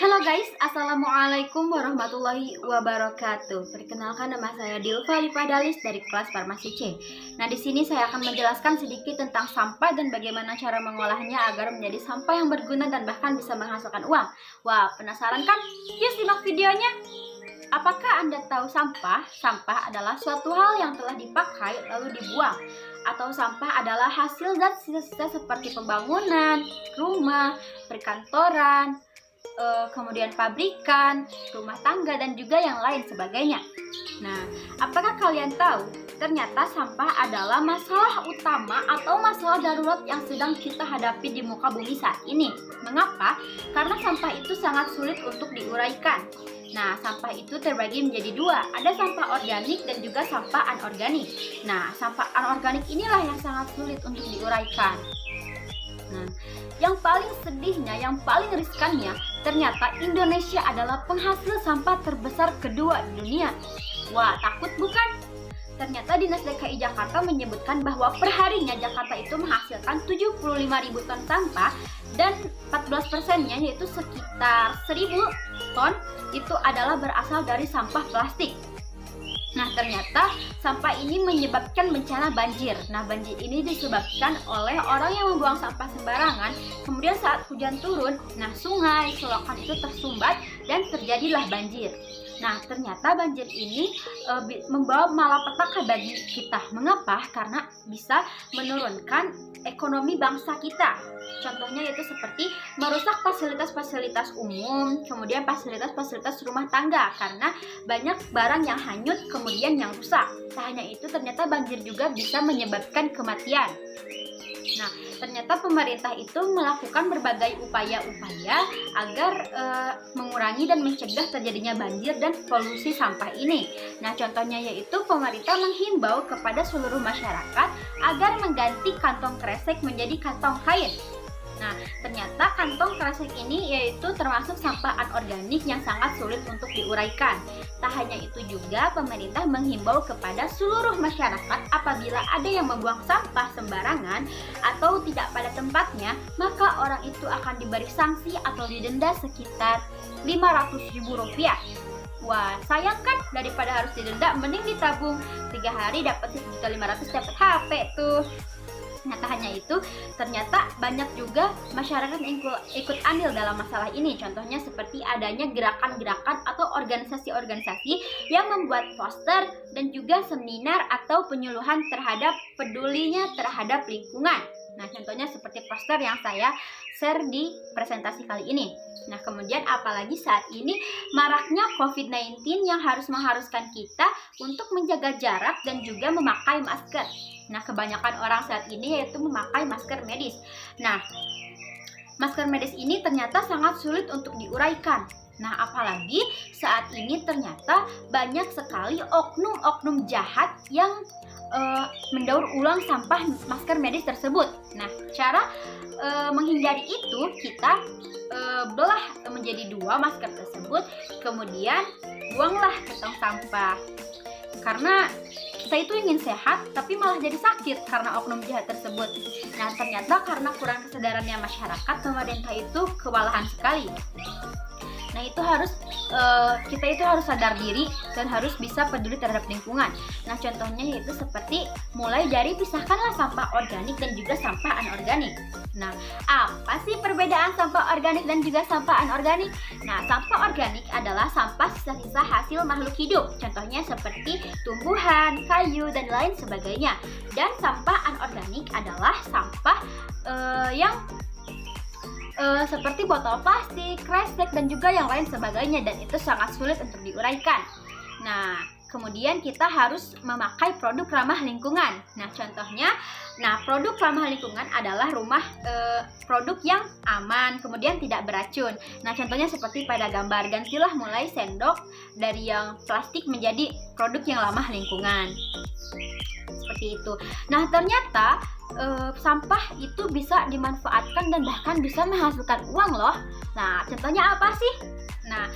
Halo guys, Assalamualaikum warahmatullahi wabarakatuh. Perkenalkan, nama saya Dilva Lipadalis dari kelas Farmasi C. Nah, di sini saya akan menjelaskan sedikit tentang sampah dan bagaimana cara mengolahnya agar menjadi sampah yang berguna dan bahkan bisa menghasilkan uang. Wah, penasaran kan? Yuk simak videonya. Apakah Anda tahu sampah? Sampah adalah suatu hal yang telah dipakai lalu dibuang. Atau sampah adalah hasil zat sisa-sisa seperti pembangunan, rumah, perkantoran, kemudian pabrikan, rumah tangga, dan juga yang lain sebagainya. Nah, apakah kalian tahu ternyata sampah adalah masalah utama atau masalah darurat yang sedang kita hadapi di muka bumi saat ini? Mengapa? Karena sampah itu sangat sulit untuk diuraikan. Nah, sampah itu terbagi menjadi dua, ada sampah organik dan juga sampah anorganik. Nah, sampah anorganik inilah yang sangat sulit untuk diuraikan. Nah, yang paling sedihnya, yang paling riskannya, ternyata Indonesia adalah penghasil sampah terbesar kedua di dunia. Wah, takut bukan? Ternyata Dinas DKI Jakarta menyebutkan bahwa perharinya Jakarta itu menghasilkan 75.000 ton sampah dan 14%-nya yaitu sekitar 1.000 ton itu adalah berasal dari sampah plastik. Nah, ternyata sampah ini menyebabkan bencana banjir. Nah, banjir ini disebabkan oleh orang yang membuang sampah sembarangan. Kemudian saat hujan turun, nah sungai, selokan itu tersumbat dan terjadilah banjir. Nah, ternyata banjir ini membawa malapetaka bagi kita. Mengapa? Karena bisa menurunkan ekonomi bangsa kita. Contohnya yaitu seperti merusak fasilitas-fasilitas umum, kemudian fasilitas-fasilitas rumah tangga karena banyak barang yang hanyut kemudian yang rusak. Tak hanya itu, ternyata banjir juga bisa menyebabkan kematian. Nah, ternyata pemerintah itu melakukan berbagai upaya-upaya agar mengurangi dan mencegah terjadinya banjir dan polusi sampah ini. Nah, contohnya yaitu pemerintah menghimbau kepada seluruh masyarakat agar mengganti kantong kresek menjadi kantong kain. Nah, ternyata kantong kresek ini yaitu termasuk sampah anorganik yang sangat sulit untuk diuraikan. Tak hanya itu juga, pemerintah menghimbau kepada seluruh masyarakat apabila ada yang membuang sampah sembarangan atau tidak pada tempatnya, maka orang itu akan diberi sanksi atau didenda sekitar Rp500.000. Wah, sayang kan? Daripada harus didenda, mending ditabung 3 hari dapat 1.500.000, dapat HP tuh. Nah, tak hanya itu, ternyata banyak juga masyarakat yang ikut andil dalam masalah ini. Contohnya seperti adanya gerakan-gerakan atau organisasi-organisasi yang membuat poster dan juga seminar atau penyuluhan pedulinya terhadap lingkungan. Nah, contohnya seperti poster yang saya share di presentasi kali ini. Nah, kemudian apalagi saat ini maraknya COVID-19 yang mengharuskan kita untuk menjaga jarak dan juga memakai masker. Nah, kebanyakan orang saat ini yaitu memakai masker medis. Nah, masker medis ini ternyata sangat sulit untuk diuraikan. Nah, apalagi saat ini ternyata banyak sekali oknum-oknum jahat yang mendaur ulang sampah masker medis tersebut. Nah, cara menghindari itu kita belah menjadi 2 masker tersebut, kemudian buanglah ke tong sampah. Karena kita itu ingin sehat, tapi malah jadi sakit karena oknum jahat tersebut. Nah, ternyata karena kurang kesadarannya masyarakat, pemerintah itu kewalahan sekali. Nah, itu kita itu harus sadar diri dan harus bisa peduli terhadap lingkungan. Nah, contohnya yaitu seperti mulai dari pisahkanlah sampah organik dan juga sampah anorganik. Nah, apa sih perbedaan sampah organik dan juga sampah anorganik? Nah, sampah organik adalah sampah sisa-sisa hasil makhluk hidup. Contohnya seperti tumbuhan, kayu, dan lain sebagainya. Dan sampah anorganik adalah sampah yang seperti botol plastik, kresek, dan juga yang lain sebagainya, dan itu sangat sulit untuk diuraikan. Nah, kemudian kita harus memakai produk ramah lingkungan. Nah, contohnya, produk ramah lingkungan adalah produk yang aman, kemudian tidak beracun. Nah, contohnya seperti pada gambar, gantilah mulai sendok dari yang plastik menjadi produk yang ramah lingkungan. Seperti itu. Nah, ternyata sampah itu bisa dimanfaatkan dan bahkan bisa menghasilkan uang loh. Nah, contohnya apa sih? Nah,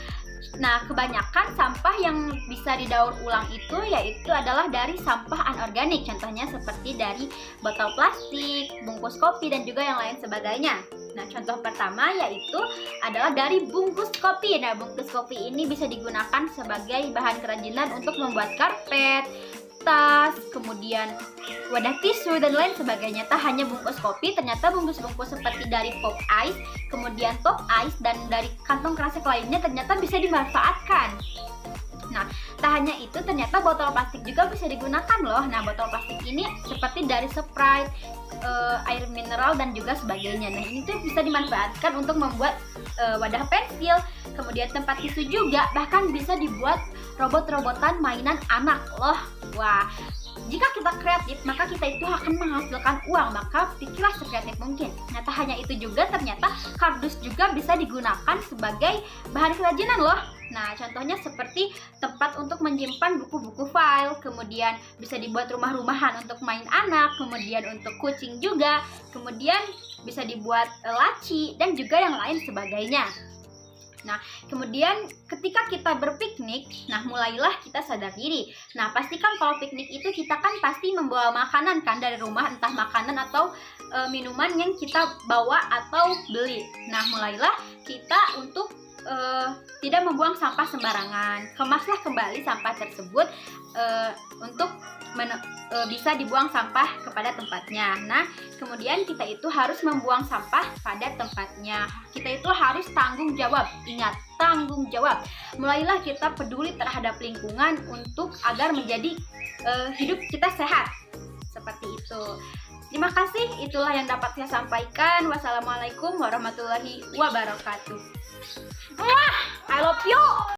kebanyakan sampah yang bisa didaur ulang itu yaitu adalah dari sampah anorganik. Contohnya seperti dari botol plastik, bungkus kopi, dan juga yang lain sebagainya. Nah, contoh pertama yaitu adalah dari bungkus kopi. Nah, bungkus kopi ini bisa digunakan sebagai bahan kerajinan untuk membuat karpet, tas, kemudian wadah tisu dan lain sebagainya. Tak hanya bungkus kopi, ternyata bungkus-bungkus seperti dari pop ice, kemudian top ice, dan dari kantong kresek lainnya ternyata bisa dimanfaatkan. Nah, tak hanya itu, ternyata botol plastik juga bisa digunakan loh. Nah, botol plastik ini seperti dari Sprite, air mineral, dan juga sebagainya. Nah, ini tuh bisa dimanfaatkan untuk membuat wadah pensil, kemudian tempat tisu juga, bahkan bisa dibuat robot-robotan mainan anak loh. Wah, jika kita kreatif, maka kita itu akan menghasilkan uang, maka pikirlah sekreatif mungkin. Nah, tak hanya itu juga, ternyata kardus juga bisa digunakan sebagai bahan kerajinan loh. Nah, contohnya seperti tempat untuk menyimpan buku-buku file, kemudian bisa dibuat rumah-rumahan untuk main anak, kemudian untuk kucing juga, kemudian bisa dibuat laci, dan juga yang lain sebagainya. Nah, kemudian ketika kita berpiknik, nah mulailah kita sadar diri. Nah, pastikan kalau piknik itu kita kan pasti membawa makanan kan dari rumah, entah makanan atau minuman yang kita bawa atau beli. Nah, mulailah kita untuk tidak membuang sampah sembarangan. Kemaslah kembali sampah tersebut untuk bisa dibuang sampah kepada tempatnya. Nah, kemudian kita itu harus membuang sampah pada tempatnya. Kita itu harus tanggung jawab. Ingat, tanggung jawab. Mulailah kita peduli terhadap lingkungan untuk agar menjadi hidup kita sehat. Seperti itu. Terima kasih, itulah yang dapat saya sampaikan. Wassalamualaikum warahmatullahi wabarakatuh. I love you.